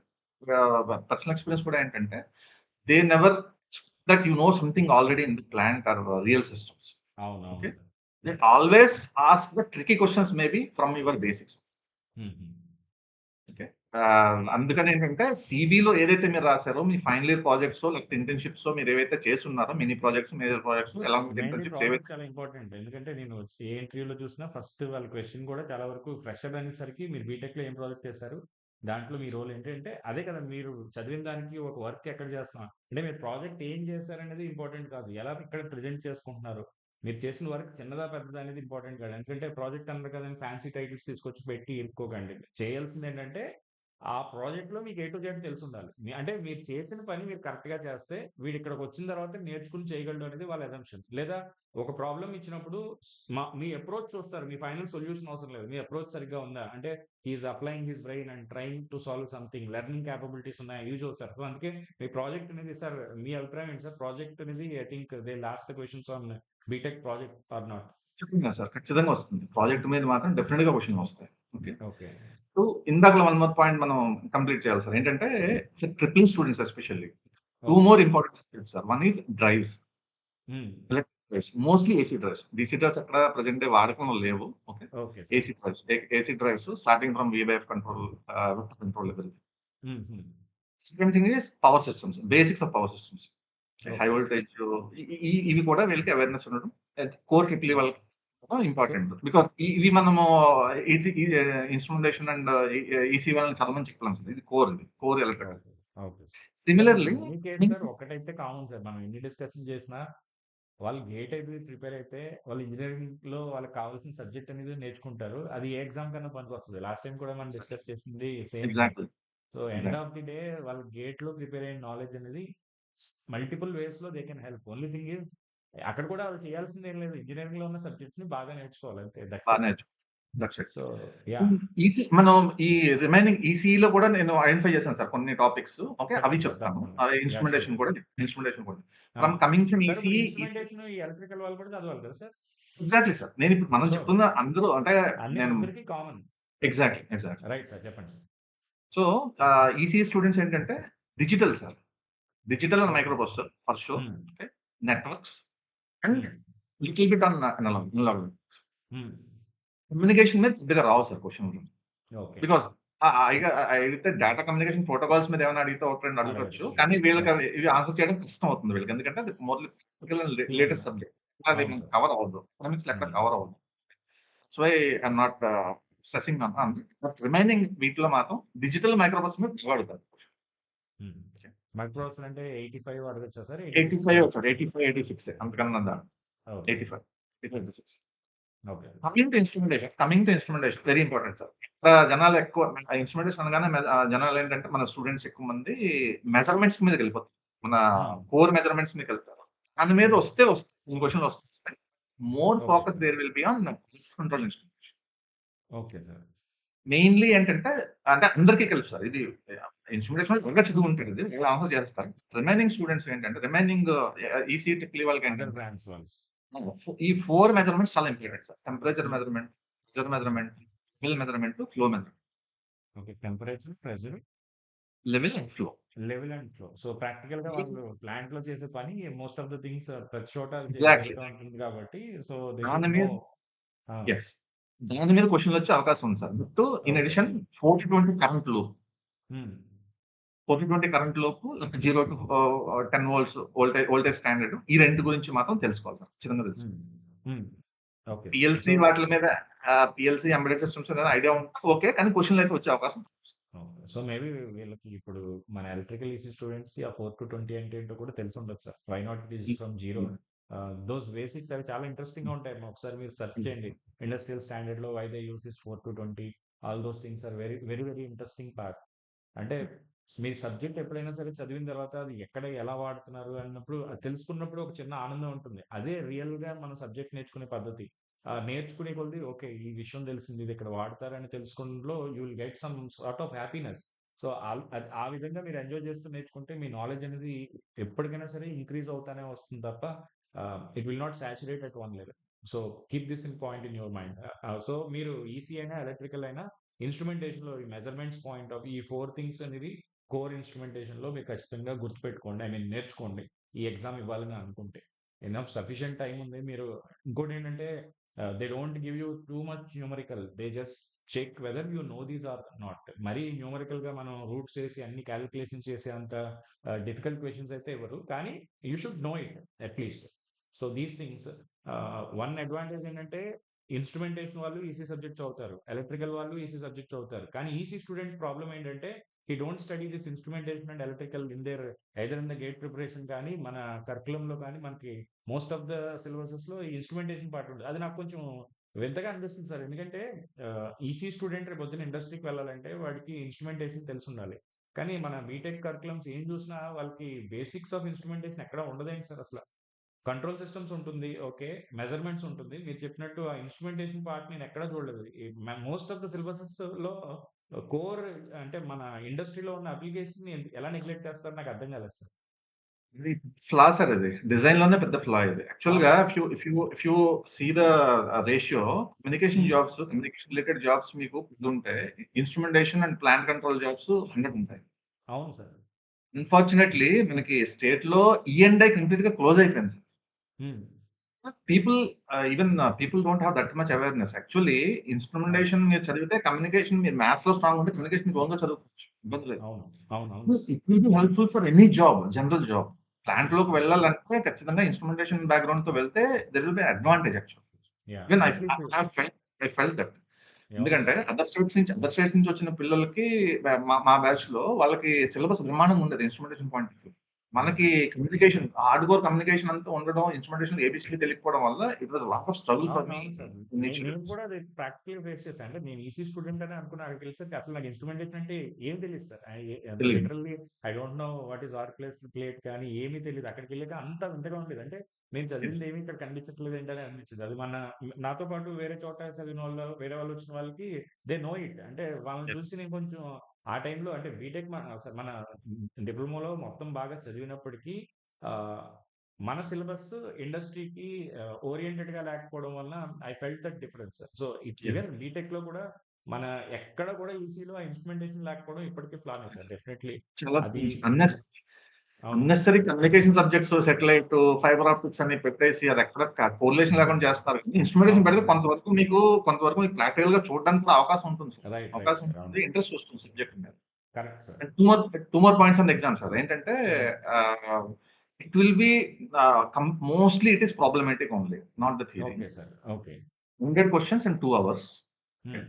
పర్సనల్ ఎక్స్‌పీరియన్స్ కూడా ఏంటంటే they never that you know something already in the plant or real systems. అవునవును okay. Sir. They always ask the tricky questions maybe from your basics. హుహు. ఓకే. అందుకనేంటంటే సీవీలో ఏదైతే మీరు రాసారో మీ ఫైనల్ ఇయర్ ప్రాజెక్ట్సో లేకపోతే ఇంటర్న్‌షిప్సో మీరేవైతే చేసున్నారో mini projects, major projects along with mainly internships project ఏవైతే చాలా ఇంపార్టెంట్. ఎందుకంటే నేను ఏ ఇంటర్వ్యూలో చూసినా ఫస్ట్ వాళ్ళ క్వెషన్ కూడా చాలా వరకు ఫ్రెషర్ అనేసరికి మీరు బీటెక్‌లో ఏం ప్రాజెక్ట్ చేశారు? దాంట్లో మీ రోల్ ఏంటి? అంటే అదే కదా మీరు చదివిన దానికి ఒక వర్క్ ఎక్కడ చేస్తున్నాం? అంటే మీరు ప్రాజెక్ట్ ఏం చేశారనేది ఇంపార్టెంట్ కాదు. ఎలా ఇక్కడ ప్రెజెంట్ చేసుకుంటున్నారు? మీరు చేసిన వర్క్ చిన్నదా? పెద్దదా? అనేది ఇంపార్టెంట్ కాదు. ఎందుకంటే ప్రాజెక్ట్ అన్నారు కదా అని ఫ్యాన్సీ టైటిల్స్ తీసుకొచ్చి పెట్టి ఇరుక్కోకండి. చేయాల్సిందేంటంటే ఆ ప్రాజెక్ట్‌లో మీకు ఏ టు జెడ్ తెలిసుండాలి. అంటే మీరు చేసిన పని మీరు కరెక్ట్‌గా చేస్తే వీడిక్కడికొచ్చిన తర్వాత నేర్చుకొని చేయగలడు అనేది వాళ్ళ అజంప్షన్. లేదా ఒక ప్రాబ్లమ్ ఇచ్చినప్పుడు మీ అప్రోచ్ చూస్తారు. మీ ఫైనల్ సొల్యూషన్ అవసరం లేదు. మీ అప్రోచ్ సరిగ్గా ఉందా? అంటే he is applying his brain and trying to solve something. Learning capabilities ఉన్నాయా? ఇవి చూస్తారు. సో, అందుకే మీ ప్రాజెక్ట్ అనేది సార్ మీ అభిప్రాయం ఏంటి సార్? ప్రాజెక్ట్ అనేది I think they will ask the questions on BTech project or not? ఖచ్చితంగా సార్. ఖచ్చితంగా వస్తుంది. ప్రాజెక్ట్ మీద మాత్రం డెఫినిట్‌గా క్వెషన్ వస్తాయి. ఓకే. ఓకే. సో, ఇందాకల వన్ మోర్ పాయింట్ మనం కంప్లీట్ చేయాలి సార్. ఏంటంటే triple students especially 2 okay. More important subjects sir. One is drives. Hmm. Electric drives. Mostly AC drives. DC drives ఎక్కడ ప్రెజెంట్ డే వాడకంలో లేవు. Okay. Okay sir. AC drives. AC drives starting from VBIF control control level. హుహు. Second thing is power systems. Basics of power systems. High okay. Voltage ఇవి కూడా వీళ్ళకి awareness ఉండడం. Core triple హ్మ్. వాళ్ళకి సో ఇంపార్టెంట్. బికాజ్ ఇవి మనము instrumentation and EC వాళ్ళని చదవమని చెప్పలేం సార్. ఇది కోర్ ఇది. Core electrical. Okay. Okay sir. Sir in similarly any case sir ఒకటైతే కామన్ సార్. మనం ఎన్ని డిస్కషన్ చేసినా వాళ్ళు గేట్ అయిపోయి ప్రిపేర్ అయితే వాళ్ళు ఇంజినీరింగ్‌లో వాళ్ళకి కావాల్సిన సబ్జెక్ట్ అనేది నేర్చుకుంటారు. అది ఏ ఎగ్జామ్ కన్నా పనికొస్తది. లాస్ట్ టైమ్ కూడా మనం డిస్కస్ చేసింది same thing. Exactly. So, end exactly. Of the day వాళ్ళు గేట్‌లో ప్రిపేర్ అయిన నాలెడ్జ్ అనేది మల్టిపుల్ వేస్‌లో they can help. Only thing is అక్కడ కూడా వాళ్ళు చేయాల్సింది ఏం లేదు. ఇంజినీరింగ్‌లో ఉన్న సబ్జెక్ట్స్‌ని బాగా నేర్చుకోవాలి అంతే. దట్స్ బాగా ఇట్. నేర్చుకున్నాం. That's it. So, yeah! EC మనం ఈ రిమైనింగ్ ఈసీఈలో కూడా నేను ఐడెంటిఫై చేశాను సార్ కొన్ని టాపిక్స్. ఓకే. అవి చెప్పండి సార్ చెప్తాను. తప్పకుండా. యాహ్! షూర్. ఇన్స్ట్రుమెంటేషన్ కూడా. ఆ! From coming from sir EC ఇప్పుడు ఈసీ ఇన్‌స్ట్రుమెంటేషన్ ఈ ఎలక్ట్రికల్ వాళ్ళు కూడా చదవాలి కదా సార్? Exactly sir. నేనిప్పుడు మనం సో, చెప్తున్న అందరూ అంటే అన్ని నేను ముగ్గురికి కామన్. ఎగ్జాక్ట్‌లీ. Right sir. చెప్పండి సార్. సో, ఈసీఈ స్టూడెంట్స్ ఏంటంటే digital sir. Digital and okay. Micro processor for sure. Hmm. Okay. Networks and hmm. Little bit on analog. Hmm. Communication మీద పెద్దగా రావు సార్ క్వెషన్‌లు. ఓకే. బికాజ్ అడిగితే data communication protocols మీద ఏమైనా అడిగితే ఒకటి రెండు అడగొచ్చు. అడగొచ్చు. కానీ వీళ్ళకి ఓకే. అవి ఇవి ఆన్సర్ చేయడం కష్టం అవుతుంది వీళ్ళకి. ఎందుకంటే అది morely practical and same. Latest subject. అది అవును మనకి సార్. కవర్ అవ్వదు. ఎకనామిక్స్‌లో ఎక్కడ హ్మ్. కవర్ అవ్వదు. So, I'm not stressing on but remaining వీటిలో మాత్రం డిజిటల్ మైక్రో ప్రాసెసర్ మీద బాగా అడుగుతారు. హ్మ్. మైక్రో ప్రాసెసర్ అంటే 85 అడగొచ్చా సార్? 86 85 అడగొచ్చా? సార్. 85, 86 అంతకన్నా okay. 85, 86. Okay. Coming to instrumentation very important sir. జనాలు ఎక్కువ ఇన్స్ట్రుమెంటేషన్ అనగానే జనాలు ఏంటంటే మన స్టూడెంట్స్ ఎక్కువ మంది మెజర్మెంట్స్ మీదకెళ్ళిపోతారు. మన హ్మ్. కోర్ మెజర్మెంట్స్ మీదకెళ్తారు. దాని మీద హ్మ్. వస్తాయి. కొన్ని క్వెషన్‌లు వస్తాయి. More okay focus sir. There will be on control instrumentation. Okay sir. Mainly ఏంటంటే అంటే అందరికీ తెలుసు సార్. ఇది ఇన్స్ట్రుమెంటేషన్ త్వరగా చదువుకుంటారు ఇది. ఇలా ఆన్సర్ చేస్తారు. రిమైనింగ్ స్టూడెంట్స్ ఏంటంటే రిమైనింగ్ ఈసీఈ, ట్రిపుల్ వాళ్ళకి అదర్ ఏంటంటే బ్రాంచ్ వాళ్ళస్. ఈ 4 మెజర్‌మెంట్స్ చాలా ఇంపార్టెంట్ సార్. టెంపరేచర్ హ్మ్. మెజర్‌మెంట్, ప్రెషర్ హ్మ్. Measurement, level measurement, flow measurement. Okay. Temperature, pressure, level and flow. Level and flow. So, ప్రాక్టికల్‌గా వాళ్ళు ప్లాంట్‌లో చేసే పని మోస్ట్ ఆఫ్ ద థింగ్స్ ప్రతి చోట ఎగ్జాక్ట్‌లీ. జరుగుతా ఉంటుంది కాబట్టి సో, దే దాని షుడ్ నో. మీద ఆ! యెస్. దాని మీద క్వెషన్‌లు వచ్చే అవకాశం ఉంది sir. But in okay addition sir. 4-20 current loop. హ్మ్. 4-20 కరెంట్ లోపు 0-10 వోల్ట్స్ వోల్టేజ్ స్టాండర్డ్ ఈ 2 గురించి మాత్రం తెలుసుకోవాలి సార్. ఖచ్చితంగా తెలుసుకోవాలి. హ్మ్. హ్మ్. Okay sir. పీఎల్‌సీ సో వాటిల మీద పీఎల్‌సీ ఎంబెడెడ్ సిస్టమ్స్ మీద ఐడియా ఉంటే ఓకే. కానీ క్వెషన్‌లు అయితే వచ్చే అవకాశం ఉంది. ఓకే. సో, మేబీ వీళ్ళకి ఇప్పుడు మన ఎలక్ట్రికల్ ఈసీ స్టూడెంట్స్‌కి ఆ 4-20 అంటే ఏంటో కూడా తెలిసుండొచ్చు sir. Why not it is from zero. Those basics అవి చాలా ఇంట్రెస్టింగ్‌గా ఉంటాయి. ఒకసారి మీరు సెర్చ్ చేయండి. ఇండస్ట్రియల్ స్టాండర్డ్‌లో why they use this 4-20 all those things are very, very, very interesting part. అంటే మీ సబ్జెక్ట్ ఎప్పుడైనా సరే చదివిన తర్వాత అది ఎక్కడ ఎలా వాడుతున్నారు అన్నప్పుడు అది తెలుసుకున్నప్పుడు ఒక చిన్న ఆనందం ఉంటుంది. అదే రియల్‌గా మన సబ్జెక్ట్ నేర్చుకునే పద్ధతి. నేర్చుకునే కొద్దీ ఓకే. ఈ విషయం తెలిసింది. ఇది ఇక్కడ వాడతారని తెలుసుకోవడంలో you will get some sort of happiness. So, ఆ విధంగా మీరు ఎంజాయ్ చేస్తూ నేర్చుకుంటే మీ నాలెడ్జ్ అనేది ఎప్పటికైనా సరే ఇంక్రీజ్ అవుతానే వస్తుంది తప్ప it will not saturate at one level. So, keep this in point in your mind. So, మీరు ఈసీ అయినా, ఎలక్ట్రికల్ అయినా ఇన్స్ట్రుమెంటేషన్‌లో ఈ మెజర్మెంట్స్ పాయింట్ ఆఫ్ ఈ 4 థింగ్స్ అనేవి కోర్ ఇన్స్ట్రుమెంటేషన్‌లో మీరు ఖచ్చితంగా గుర్తుపెట్టుకోండి. ఐ మీన్ నేర్చుకోండి. ఈ ఎగ్జామ్ ఇవ్వాలని అనుకుంటే. ఎనఫ్ సఫిషియంట్ టైమ్ ఉంది. మీరు ఇంకోటేంటంటే they don't give you too much numerical. They just check whether you know these are not. మరీ న్యూమరికల్‌గా మనం రూట్స్ ఏసి అన్ని కాలిక్యులేషన్స్ చేసేంత డిఫికల్ట్ క్వెషన్స్ అయితే ఇవ్వరు. కానీ you should know it at least. So, these things one advantage ఏంటంటే ఇన్స్ట్రుమెంటేషన్ వాళ్ళు ఈసీ సబ్జెక్ట్ చదువుతారు. ఎలక్ట్రికల్ వాళ్ళు ఈసీ సబ్జెక్ట్ చదువుతారు. కానీ ఈసీ స్టూడెంట్ ప్రాబ్లమ్ ఏంటంటే he don't study this instrumentation and electrical in there either in the gate preparation కానీ, మన కరిక్యులంలో కానీ మనకి మోస్ట్ ఆఫ్ ద సిలబసెస్‌లో ఈ ఇన్స్ట్రుమెంటేషన్ పార్ట్ ఉంటది. అది నాకు కొంచెం వింతగా అనిపిస్తుంది సార్. ఎందుకంటే ఈసీ స్టూడెంట్ రేపొద్దున ఇండస్ట్రీకి వెళ్ళాలంటే వాడికి ఇన్స్ట్రుమెంటేషన్ తెలిసుండాలి. కానీ మన బీటెక్ కరిక్యులమ్స్ ఏం చూసినా వాళ్ళకి బేసిక్స్ ఆఫ్ ఇన్స్ట్రుమెంటేషన్ ఎక్కడ ఉండదేంటి సార్ అసల. కంట్రోల్ సిస్టమ్స్ ఉంటుంది. ఓకే. మెజర్‌మెంట్స్ ఉంటుంది. మీరు చెప్పినట్టు ఆ ఇన్‌స్ట్రుమెంటేషన్ పార్ట్ నేనెక్కడా చూడలేదు. ఈ మోస్ట్ ఆఫ్ ద సిలబసెస్‌లో కోర్ అంటే మన ఇండస్ట్రీలో ఉన్న అప్లికేషన్‌ని ఎలా నెగ్లెక్ట్ చేస్తారో నాకు అర్థం కాలేదు సార్. ఇది ఫ్లా సార్ ఇది. డిజైన్‌లోనే పెద్ద ఫ్లా ఇది. యాక్చువల్‌గా అవును. If you see the ratio hmm. Communication related jobs మీకు ఇదుంటే instrumentation and plant control jobs 100 ఉంటాయి. అవును సార్. అన్‌ఫార్చునేట్‌లీ మనకి స్టేట్‌లో ఈ&ఐ కంప్లీట్‌గా క్లోజ్ అయిపోయింది సార్. హ్మ్. People people don't have that much awareness. Actually అవును. ఇన్‌స్ట్రుమెంటేషన్ మీరు చదివితే కమ్యూనికేషన్ మీరు మ్యాథ్స్‌లో స్ట్రాంగ్ ఉంటే కమ్యూనికేషన్ మీరు ఓన్‌గా చదువుకోవచ్చు. ఇబ్బంది లేదు. అవును. అవునవును sir. It will be helpful for any job, general job. ప్లాంట్‌లోకి హ్మ్. వెళ్ళాలంటే ఖచ్చితంగా ఇన్‌స్ట్రుమెంటేషన్ బ్యాక్‌గ్రౌండ్‌తో వెళ్తే there will be advantage actually. Yeah! Even at least I felt that. అవును ఎందుకంటే సార్. అదర్ స్టేట్స్ నుంచి వచ్చిన పిల్లలకి మా బ్యాచ్‌లో వాళ్ళకి సిలబస్ బ్రహ్మాండంగా ఉండేది ఇన్‌స్ట్రుమెంటేషన్ పాయింట్ ఆఫ్ వ్యూ. హ్మ్. మనకి హార్డ్‌కోర్ కమ్యూనికేషన్ అంతా ఉండడం, ఇన్‌స్ట్రుమెంటేషన్ ఏబీసీడీ తెలియకపోవడం వల్ల it was lot of struggle for me అవునవును సార్. నేను ఇనీషియల్. కూడా అది ప్రాక్టికల్‌గా ఫేస్ చేశాను. అంటే నేను ఈసీ స్టూడెంట్ అనే అనుకున్నా. అక్కడికెళ్ళేసరికి అసలు నాకు ఇన్‌స్ట్రుమెంటేషన్ అంటే ఏమి తెలీదు సార్. తెలీదు. Literally I don't know what is arc plate కానీ ఏమీ తెలీదు. అక్కడికెళ్ళాక అంతా వింతగా ఉండేది. అంటే నేను యెస్. చదివింది ఏమి ఇక్కడ కనిపించట్లేదు ఏంటని అనిపించింది. అది నాతో పాటు వేరే చోట చదివిన వాళ్ళు, వేరే వాళ్ళు వచ్చిన వాళ్ళకి దే నో ఇట్. అంటే వాళ్ళని యెస్. చూసి నేను కొంచెం ఆ టైంలో అంటే బీటెక్ మన డిప్లొమాలో మొత్తం బాగా చదివినప్పటికీ ఆహ్, మన సిలబస్ ఇండస్ట్రీకి ఓరియెంటెడ్‌గా లేకపోవడం వలన I felt that difference. So, yes. Even బీటెక్‌లో కూడా మన ఎక్కడ కూడా ఈసీలో ఆ ఇన్స్ట్రుమెంటేషన్ లేకపోవడం ఇప్పటికీ ఫ్లానే సార్. డెఫినైట్‌లీ చాలా అది అవును. Unnecessary communication subjects satellite, fibre optics అని పెట్టేసి అది ఎక్కడ కోరిలేషన్ లేకుండా చేస్తారు. ఇన్‌స్ట్రుమెంటేషన్ పెడితే అవునవును సార్. కొంతవరకు మీకు ప్రాక్టికల్‌గా చూడడానికి కూడా అవకాశం ఉంటుంది సార్. రైట్ అవకాశం సార్. అవును. ఉంటుంది. ఇంట్రెస్ట్ వస్తుంది సబ్జెక్ట్ మీద. Correct sir. And two more points on the exam sir. ఏంటంటే hmm. Ah, it will be mostly it is problematic only. Not the theory. Okay sir. Okay. 100 questions in 2 hours. Hmm.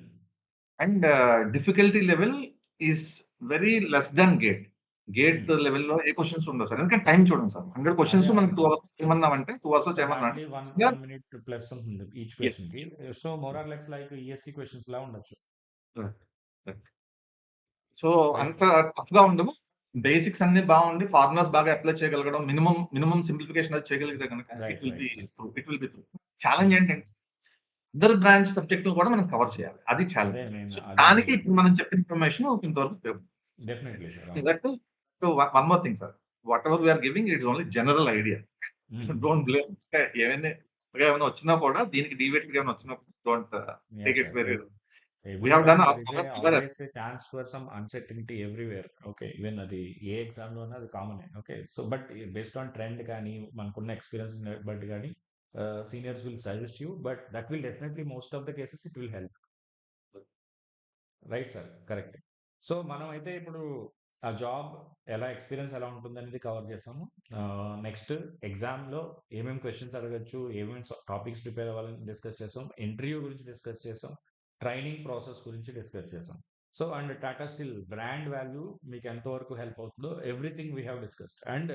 And difficulty level is very less than GATE. GATE hmm. లెవెల్‌లో ఏ questions ఉండవు sir. ఎందుకంటే time చూడండి sir. 100 అదే questions మనకు అదే 2 sir. Hours చేయమన్నామంటే 2 అవర్స్‌లో so, చేయమన్నామంటే hardly 1, ఖచ్చితంగా 1 మినిట్ ప్లస్ ఉంటుంది ఈచ్ యెస్. క్వెషన్‌కి. So, more yes. Or less like ESC questions లా ఉండొచ్చు. కరెక్ట్. కరెక్ట్. సో, రైట్ అంత సార్. టఫ్‌గా ఉండవు. బేసిక్స్ అన్నీ బాగుండి ఫార్ములాస్ బాగా అప్లై చేయగలగడం, మినిమమ్ సింప్లిఫికేషన్ అది చేయగలిగితే గనుక right sir. It will be through. Challenge ఏంటంటే అదర్ బ్రాంచ్ సబ్జెక్ట్‌లు కూడా మనం కవర్ చేయాలి. అది అదే ఛాలెంజ్. నేను సో, అదే దానికి నేను ఇప్పుడు మనం చెప్పిన ఇన్ఫర్మేషన్ కొంతవరకు ఉపయోగపడుతుంది. Definitely sir. అవును. That one more thing sir. Whatever we are giving it's only general idea. Hmm. Don't blame. అంటే ఏమైనా వచ్చినా కూడా దీనికి డీవియేట్‌గా ఏమైనా వచ్చినప్పుడు don't take yes it sir. Very we every have time done there is our always a chance for some uncertainty everywhere. Okay. Even అది ఏ ఎగ్జామ్‌లోనా అది కామనే. Okay. So, but based on trend కానీ, మనకున్న ఎక్స్‌పీరియన్స్ బట్టి గాని seniors will suggest you, but that will definitely, most of the cases, it will help. Right sir, correct. So మనం అయితే ఇప్పుడు ఆ జాబ్ ఎక్స్పీరియన్స్ ఎలా ఉంటుందనేది కవర్ చేసాము. నెక్స్ట్ ఎగ్జామ్లో ఏమేమి క్వశ్చన్స్ అడగచ్చు, ఏమేమి టాపిక్స్ ప్రిపేర్ అవ్వాలని డిస్కస్ చేసాం, ఇంటర్వ్యూ గురించి డిస్కస్ చేసాం, ట్రైనింగ్ ప్రాసెస్ గురించి డిస్కస్ చేసాం. So and Tata steel brand value మీకు ఎంతవరకు హెల్ప్ అవుతుందో everything we have discussed. And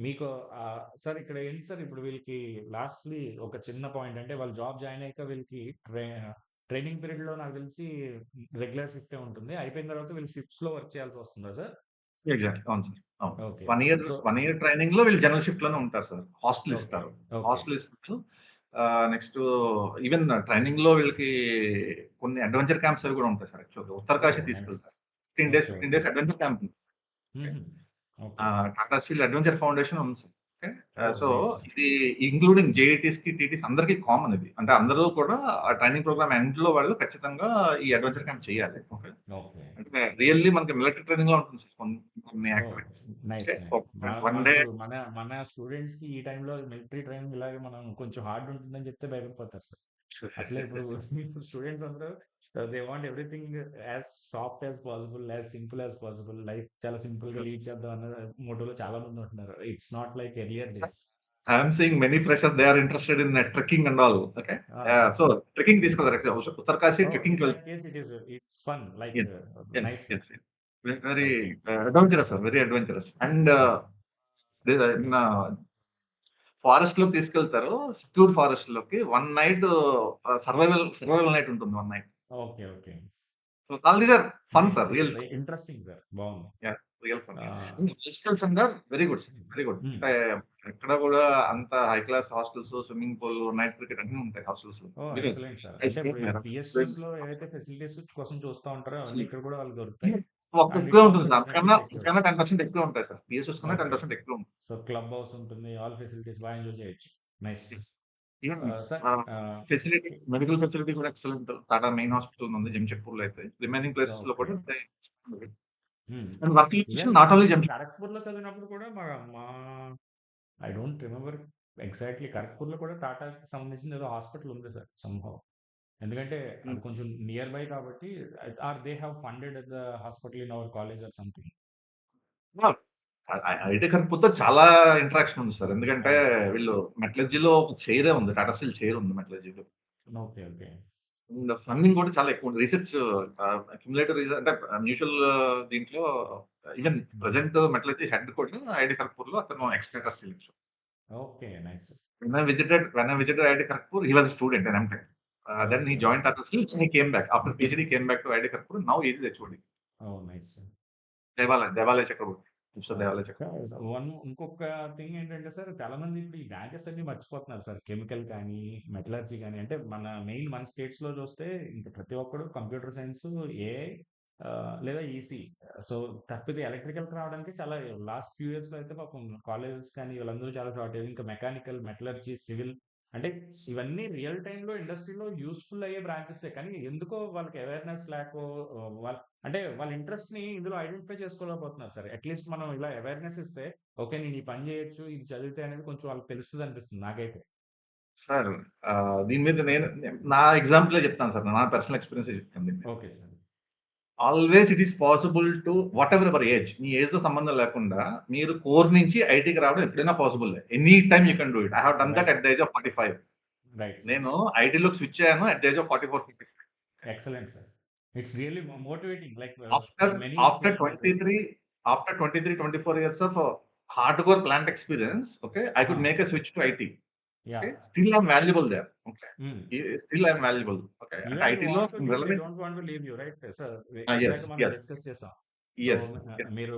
మీకు సార్ ఇక్కడ ఏంటి సార్, ఇప్పుడు వీళ్ళకి లాస్ట్లీ ఒక చిన్న పాయింట్, అంటే వాళ్ళు జాబ్ జాయిన్ అయ్యాక వీళ్ళకి ట్రైనింగ్ పీరియడ్ లో నాకు తెలిసి రెగ్యులర్ షిఫ్ట్ ఉంటుంది, అయిపోయిన తర్వాత వీళ్ళు షిఫ్ట్స్ లో వర్క్ చేయాల్సి వస్తుందా సార్? ఎగ్జాక్ట్, అవును సార్, అవును. Okay. 1 year so 1 year training లో వీళ్ళు జనరల్ షిఫ్ట్ లోనే ఉంటారు సార్. హాస్టల్ ఓకే, ఇస్తారు. ఓకే, హాస్టల్ ఇస్తారు. నెక్స్ట్ ఈవెన్ ట్రైనింగ్ లో వీళ్ళకి కొన్ని అడ్వెంచర్ క్యాంప్స్ అవి కూడా ఉంటాయి సార్. యాక్చువల్‌గా ఓ ఉత్తరకాశీ నైస్. తీసుకెళ్తారు. 15 days okay, 15 okay. Days adventure camp. Okay. Tata steel adventure foundation ఉంది సార్. ఓకే. ఓ సో నైస్. ఇది ఇంక్లూడింగ్ జేఈటీస్ కి, టీటీస్ అందరికీ కామన్ ఇది. అంటే అందరూ కూడా ఆ ట్రైనింగ్ ప్రోగ్రామ్ ఎండ్ లో వాళ్ళు ఖచ్చితంగా ఈ అడ్వెంచర్ క్యాంప్ చేయాలి. ఓకే. ఓకే. అంటే రియల్లీ మనకి మిలిటరీ ట్రైనింగ్ లో ఉంటుంది సార్ కొన్ని ఓ activities. Nice, okay. Nice. One day ఇప్పుడు మన స్టూడెంట్స్ కి ఈ టైంలో మిలిటరీ ట్రైనింగ్ ఇలాగే మనం కొంచెం హార్డ్ ఉంటుందని చెప్తే భయపడిపోతారు సార్. అసలే ఇప్పుడు ఇప్పుడు స్టూడెంట్స్ అందరూ they want everything as soft as possible, as simple as possible, life చాలా సింపుల్ గా లీడ్ చేద్దాం అన్న మోటోలో చాలా మంది ఉంటున్నారు. It's not like earlier days. I'm seeing many freshers they are interested in trekking and all. Okay. So trekking తీసుకెళ్తారు. Uttarkashi trekking కి వెళ్తారు. It's fun, like nice. Very adventurous sir, very adventurous. And forest లోకి తీసుకెళ్తారు, secure forest లోకి. 1 night survival night ఉంటుంది. 1 night. Okay, okay. So all these are fun sir, real interesting sir, బాగుంది. Real fun. Hostels అంటారు very good sir, very good. అంటే ఎక్కడ కూడా అంత high class hostels, swimming pool, night cricket అన్ని ఉంటాయి హాస్టల్స్ లో. Excellent sir. అంటే ఇప్పుడు పిఎస్యూస్ లో ఏవైతే ఫెసిలిటీస్ కోసం చూస్తా ఉంటారో అవన్నీ ఇక్కడ కూడా వాళ్ళకి దొరుకుతాయి. ఎక్కువ ఉంటుంది సార్, అంతకన్నా 10% ఎక్కువ ఉంటాయి సార్. పిఎస్యూస్ కన్నా 10% ఎక్కువ ఉంటుంది. సో క్లబ్ హౌస్ ఉంటుంది, ఆల్ ఫెసిలిటీస్ బాగా ఎంజాయ్ చేయొచ్చు. Nice sir. Facility, medical facility కూడా ఎక్సలెంట్. టాటా మెయిన్ హాస్పిటల్ ఉంది జంషెడ్పూర్ లో అయితే. రిమైనింగ్ ప్లేసెస్ లో కూడా and working location not only Jamshedpur. Kharagpur లో చదివినప్పుడు కూడా మా I don't remember exactly, Kharagpur లో కూడా టాటాకి సంబంధించిన ఏదో హాస్పిటల్ ఉంది సార్ సంహౌ. ఎందుకంటే అది కొంచెం నియర్ బై కాబట్టి, or they have funded the hospital in our college or something. IIT ఖరగ్పూర్తో చాలా ఇంటరాక్షన్ ఉంది సార్. ఎందుకంటే వీళ్ళు మెటలర్జీలో ఒక చైరే ఉంది, టాటా స్టీల్ చైర్ ఉంది మెటలర్జీలో. Okay, okay. ఫండింగ్ కూడా చాలా ఎక్కువ ఉంది. రీసెర్చ్ అక్యుములేటర్ అంటే మ్యూచువల్ దీంట్లో ఈవెన్ ప్రెసెంట్ మెటలర్జీ హెడ్ కూడా ఐటీ ఖరగ్పూర్ లో అతను ఎక్స్-టాటా steel. Okay, nice. When I visited IIT Kharagpur, he was a student in M.Tech. Then he joined Tata Steel and he came back. After PhD, he came back to IIT Kharagpur. Now he is HOD. Oh nice. Devalaya Chakraborty. Devalaya Chakraborty. ఇంకొక thing ఏంటంటే sir, చాలా మంది ఇప్పుడు ఈ branches అన్ని మర్చిపోతున్నారు sir. Chemical కానీ, metallurgy కానీ, అంటే మన స్టేట్స్ లో చూస్తే ఇంకా ప్రతి ఒక్కడు కంప్యూటర్ సైన్స్, ఏఐ లేదా ఈసీ. సో తప్పితే ఎలక్ట్రికల్ రావడానికి చాలా లాస్ట్ ఫ్యూ ఇయర్స్ లో అయితే పాపం కాలేజెస్ కానీ వీళ్ళందరూ చాలా షార్టేజ్. ఇంకా మెకానికల్, మెటలర్జీ, సివిల్, అంటే ఇవన్నీ రియల్ టైంలో ఇండస్ట్రీలో యూస్ఫుల్ అయ్యే బ్రాంచెస్. కానీ ఎందుకో వాళ్ళకి అవేర్నెస్ లేక, అంటే వాళ్ళ ఇంట్రెస్ట్ ని ఇందులో ఐడెంటిఫై చేసుకోలేకపోతున్నారు సార్. అట్లీస్ట్ మనం ఇలా అవేర్నెస్ ఇస్తే, ఓకే నేను ఈ పని చేయొచ్చు, ఇది చదివితే అనేది కొంచెం వాళ్ళకి తెలుస్తుంది అనిపిస్తుంది నాకైతే. సార్ దీని మీద నా ఎగ్జాంపుల్ చెప్తాను సార్, నా పర్సనల్ ఎక్స్పీరియన్స్ చెప్తాను. Okay sir. Always it is possible to what ever ever age, me age లో సంబంధం లేకుండా మీరు కోర్ నుంచి ఐటీకి రావడం ఎప్పుడైనా possible. Any time you can do it. I have done that at the age of 45. నేను ఐటీలోకి స్విచ్ అయ్యాను at the age of 44, 45. Excellent sir. It's really motivating. Like after 23, 24 years of hardcore plant experience, okay, I could make a switch to IT. Okay, still I'm valuable there. Okay, still I'm valuable. Okay, and IT lo relevant. Don't want to leave you, right sir? Yes, yes. Discuss చేసాం. Yes. మీరు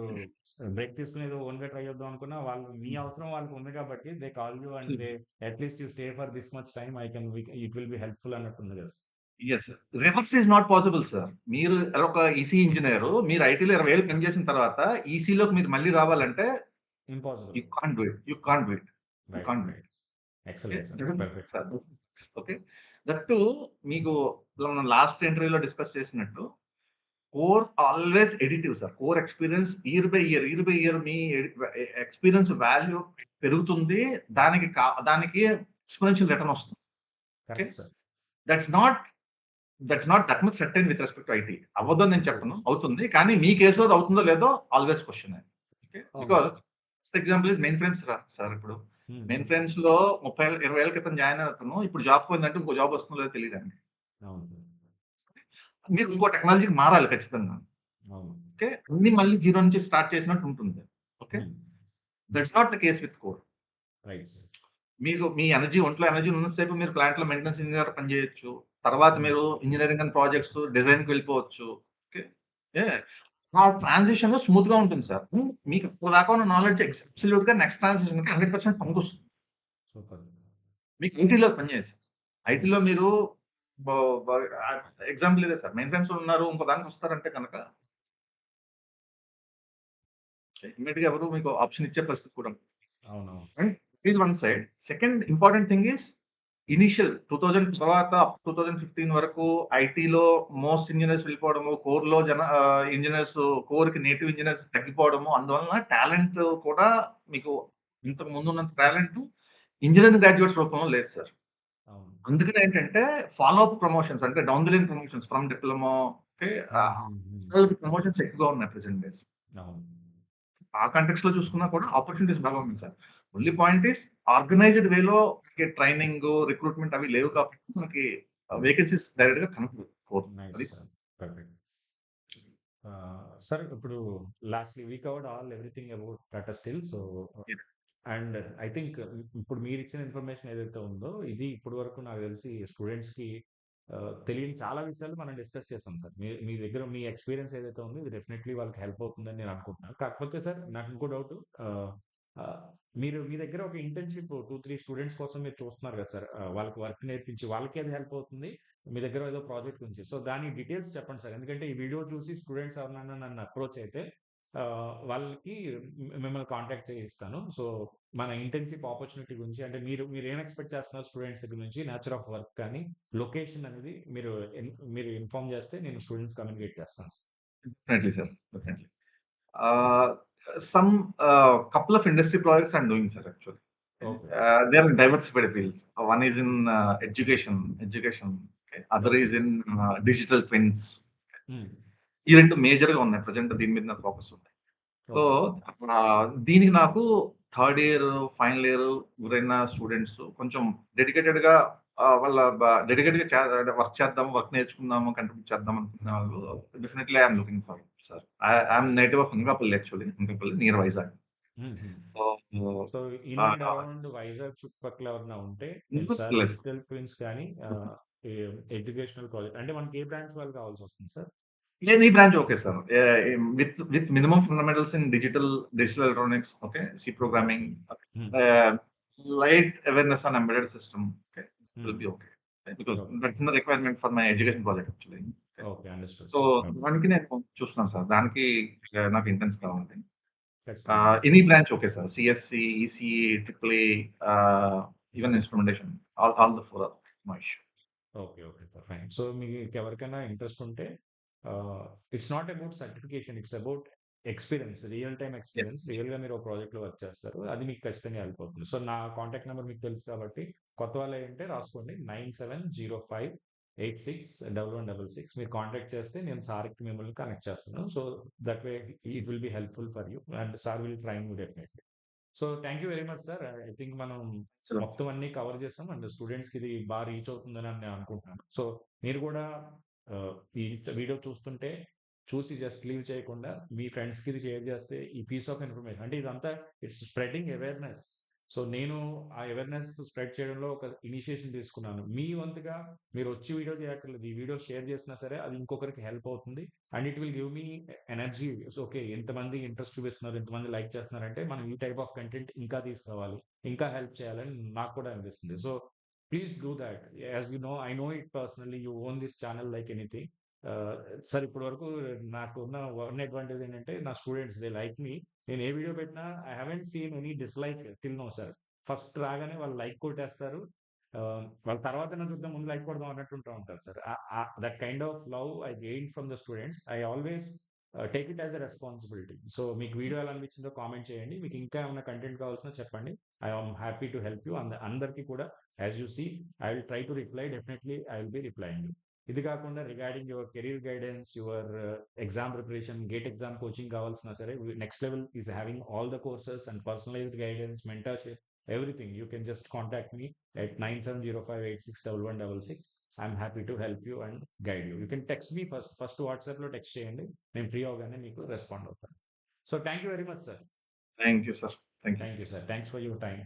break తీసుకునేది own గా try చేద్దాం అనుకున్నా, వాళ్ళు మీ అవసరం వాళ్ళకి ఉంది కాబట్టి they call you and they at least you stay for this much time, it will be helpful అన్నట్టుంది కదా. Yes, reverse is not possible sir. మీరు ఒక ఈసీ ఇంజనీర్, మీరు ఐటీలో 20 ఏళ్ళు పనిచేసిన తర్వాత ఈసీలోకి మీరు మళ్ళీ రావాలంటే impossible. You can't do it. You can't do it. Excellent sir. Okay, that మీకు మనం లాస్ట్ ఇంటర్వ్యూలో డిస్కస్ చేసినట్టు core always additive sir. Core experience year by year మీ ఎక్స్పీరియన్స్ వాల్యూ పెరుగుతుంది. దానికి ఎక్స్‌పోనెన్షియల్ రిటర్న్ వస్తుంది. Okay. Correct sir. That's not that much certain with respect to IT. అవ్వదని నేను చెప్పను. అవుతుంది. కానీ మీ కేస్‌లో అది అవుతుందో లేదో ఆల్‌వేస్ క్వెషన్. ఓకే. అవును because sir. First example is main frames sir ఇప్పుడు. హ్మ్. మెయిన్ ఫ్రేమ్స్‌లో 30 ఏళ్ళ 20 ఏళ్ల క్రితం జాయిన్ అయిన అతను ఇప్పుడు జాబ్ పోయిందంటే ఇంకో జాబ్ వస్తుందో లేదో తెలీదండి. అవును సార్. మీరు ఇంకో టెక్నాలజీకి మారాలి ఖచ్చితంగా. అవును. ఓకే. అన్నీ మళ్ళీ జీరో నుంచి స్టార్ట్ చేసినట్టు ఉంటుంది. ఓకే. హ్మ్. That's not the case with core. Right sir. మీకు మీ ఒంట్లో ఎనర్జీ ఉన్నంత సేపు మీరు ప్లాంట్‌లో మెయింటెనెన్స్ ఇంజినీర్‌గా పనిచేయొచ్చు. తర్వాత హ్మ్. మీరు ఇంజినీరింగ్ అండ్ ప్రాజెక్ట్స్ డిజైన్‌కి వెళ్ళిపోవచ్చు. ఓకే. యాహ్! ఆ ట్రాన్సిషన్ స్మూత్‌గా ఉంటుంది సార్. మీకు ఇప్పటిదాకా ఉన్న నాలెడ్జ్ అబ్సల్యూట్‌గా నెక్స్ట్ ట్రాన్సిషన్‌కి 100% పనికొస్తుంది. సూపర్. మీకు ఐటీలో పనిచేసి. ఐటీలో మీరు బ బ ఎగ్జాంపుల్ ఇదే సార్. మెయిన్ ఫ్రేమ్స్‌లో ఉన్నారు. ఇంకో దానికి వస్తారంటే గనక ఇమ్మీడియేట్‌గా ఎవరు మీకు ఆప్షన్ ఇచ్చే పరిస్థితి కూడా ఉండదు. అవునవును. And it is one side. Second important thing is initial 2000 తర్వాత 2015 వరకు ఐటీలో మోస్ట్ ఇంజినీర్స్ వెళ్ళిపోవడము, ఇంజినీర్స్ కోర్‌కి నేటివ్ ఇంజినీర్స్ తగ్గిపోవడము. అందువలన టాలెంట్ కూడా మీకు ఇంతకు ముందున్నంత టాలెంట్ ఇంజినీరింగ్ గ్రాడ్యుయేట్స్ రూపంలో లేదు సార్. అవును. అందుకనే ఏంటంటే ఫాలో అప్ ప్రమోషన్స్ అంటే down the line promotions from diploma okay. హ్మ్. హ్మ్. హ్మ్. వాళ్ళకి ప్రమోషన్స్ ఎక్కువగా ఉన్నాయి ప్రెజెంట్ డేస్. అవును. ఆ కాంటెక్స్‌లో చూసుకున్నా కూడా ఆపర్చునిటీస్ బాగా ఉన్నాయి sir. Only point is organised వేలో మనకి ట్రైనింగ్, రిక్రూట్‌మెంట్ అవి లేవు కాబట్టి మనకి వేకెన్సీస్ డైరెక్ట్‌గా కనపడవు. నైస్ అది సార్. పర్ఫెక్ట్. సార్ ఇప్పుడు lastly we covered everything about Tata steel. So and I think ఇప్పుడు మీరిచ్చిన ఇన్ఫర్మేషన్ ఏదైతే ఉందో, ఇది ఇప్పటి వరకు నాకు తెలిసి స్టూడెంట్స్‌కి తెలియని చాలా విషయాలు మనం డిస్కస్ చేసాం సార్. మీ మీ దగ్గర మీ ఎక్స్‌పీరియన్స్ ఏదైతే ఉందో, ఇది డెఫినెట్‌లీ వాళ్ళకి హెల్ప్ అవుతుందని నేను అనుకుంటున్నాను. కాకపోతే సార్ నాకు ఇంకో డౌటు. ఆహ్, ఆహ్, మీరు మీ దగ్గర ఒక ఇంటర్న్‌షిప్ 2, 3 స్టూడెంట్స్ కోసం మీరు చూస్తున్నారు కదా సార్. వాళ్ళకి వర్క్ నేర్పించి వాళ్ళకి అది హెల్ప్ అవుతుంది. మీ దగ్గర ఏదో ప్రాజెక్ట్ గురించి. సో దాని డీటెయిల్స్ చెప్పండి సార్. ఎందుకంటే ఈ వీడియో చూసి స్టూడెంట్స్ ఎవరినైనా నన్ను అప్రోచ్ అయితే వాళ్ళకి మిమ్మల్ని కాంటాక్ట్ చేయిస్తాను. సో మన ఇంటర్న్‌షిప్ ఆపర్చునిటీ గురించి అంటే మీరేం ఎక్స్‌పెక్ట్ చేస్తున్నారు స్టూడెంట్స్ దగ్గర నుంచి? నేచర్ ఆఫ్ వర్క్ కానీ, లొకేషన్ అనేది మీరు ఇన్ఫార్మ్ చేస్తే నేను స్టూడెంట్స్ కమ్యూనికేట్ చేస్తాను sir. Definitely sir. Definitely. Ah, some couple of industry projects I'm doing sir actually. Okay sir. They are in diversified fields. One is in education. Okay. Other okay is sir. In digital twins. Hmm. ఈ 2 మేజర్‌గా ఉన్నాయి. Present దీని మీద నా focus ఉంది. So, okay sir. దీనికి నాకు third year, final year ఎవరైనా స్టూడెంట్స్ కొంచెం డెడికేటెడ్‌గా వాళ్ళ డెడికేటెడ్‌గా వర్క్ చేద్దాం, వర్క్ నేర్చుకుందాము, కంట్రిబ్యూట్ చేద్దాం అనుకునే వాళ్ళు definitely I am looking for sir. I am native of Anakapalli actually. Anakapalli near Vizag. హుహు. So, so in and ah, around Vizag చుట్టుపక్కల ఎవరైనా ఉంటే సార్ ప్లస్ డిజిటల్ ట్విన్స్ కానీ ఎడ్యుకేషనల్ ప్రాజెక్ట్ అంటే మనకి ఏ బ్రాంచ్ వాళ్ళు కావాల్సొస్తుంది sir? Any branch okay sir. With minimum fundamentals in digital electronics okay. C programming hmm. Ah, light awareness on embedded system okay. Hmm. Will be okay. Because okay. That's the requirement for my education project actually. Okay. Okay. Understood so, sir. Okay. దానికి నేను చూస్తున్నాను sir. దానికి నాకు intense కావాలి. ఖచ్చితంగా sir. Any branch okay sir. CSC, ECE, triple E even instrumentation all the 4 or no issue. Okay. Okay. Fine. So మీకెవరికైనా interest ఉంటే it's not about certification. It's about experience. Real time yeah! Experience. రియల్‌గా మీరు ఒక ప్రాజెక్ట్‌లో work చేస్తారు. అది మీకు ఖచ్చితంగా హెల్ప్ అవుతుంది. సో నా కాంటాక్ట్ నంబర్ మీకు తెలుసు కాబట్టి కొత్త వాళ్ళయ్యుంటే రాసుకోండి. 9705861166 మీరు కాంటాక్ట్ చేస్తే నేను సార్‌కి మిమ్మల్ని కనెక్ట్ చేస్తాను. So that way it will be helpful for you and sir will train you definitely. So thank you very much sir. I think మనం మొత్తం అన్ని కవర్ చేసాం అండ్ స్టూడెంట్స్‌కి ఇది బాగా రీచ్ అవుతుందని నేను అనుకుంటున్నాను. సో మీరు కూడా ఈ వీడియో చూస్తుంటే చూసి జస్ట్ లీవ్ చేయకుండా మీ ఫ్రెండ్స్‌కి ఇది షేర్ చేస్తే ఈ పీస్ ఆఫ్ ఇన్ఫర్మేషన్ అంటే ఇదంతా ఇట్స్ స్ప్రెడింగ్ అవేర్‌నెస్. సో నేను ఆ అవేర్‌నెస్ స్ప్రెడ్ చేయడంలో ఒక ఇనిషియేషన్ తీసుకున్నాను. మీ వంతుగా మీరొచ్చి వీడియో చేయక్కర్లేదు. ఈ వీడియో షేర్ చేసినా సరే అది ఇంకొకరికి హెల్ప్ అవుతుంది. And it will give me energy. So okay. ఎంతమంది ఇంట్రెస్ట్ చూపిస్తున్నారు, ఎంతమంది లైక్ చేస్తున్నారంటే మనం ఈ టైప్ ఆఫ్ కంటెంట్ ఇంకా తీసుకురావాలి. ఇంకా హెల్ప్ చేయాలని నాకు కూడా అనిపిస్తుంది. So please do thought. As you know I know it personally you own this channel like anything. Sir ఇప్పటి వరకు నాకున్న వన్ అడ్వాంటేజ్ ఏంటంటే నా స్టూడెంట్స్ దే లైక్ మీ. నేను ఏ వీడియో పెట్టినా I haven't seen any dislike till now sir. First రాగానే వాళ్ళు like కొట్టేస్తారు. వాళ్ళ తర్వాతైనా చూద్దాం ముందు లైక్ కొడదాం అన్నట్టు ఉంటారు sir. That kind of love I gained from the students. I always take it as a responsibility. So మీకు వీడియో ఎలా అనిపించిందో కామెంట్ చేయండి. మీకు ఇంకా ఏమైనా కంటెంట్ కావాల్సిన చెప్పండి. I am happy to help you. అందరికీ కూడా as you see I will try to reply. Definitely I will be replying. ఇది కాకుండా regarding your career guidance, your exam preparation, GATE exam coaching కావాల్సిన సరే, next level is having all the courses and personalized guidance, mentorship, everything. You can just contact me at 9705861166. I'm happy to help you and guide you. You can text me first WhatsApp లో text చేయండి. నేను free అవగానే మీకు respond అవుతాను. So thank you very much sir. Thank you sir. Thank you. Thank you sir. Thanks for your time.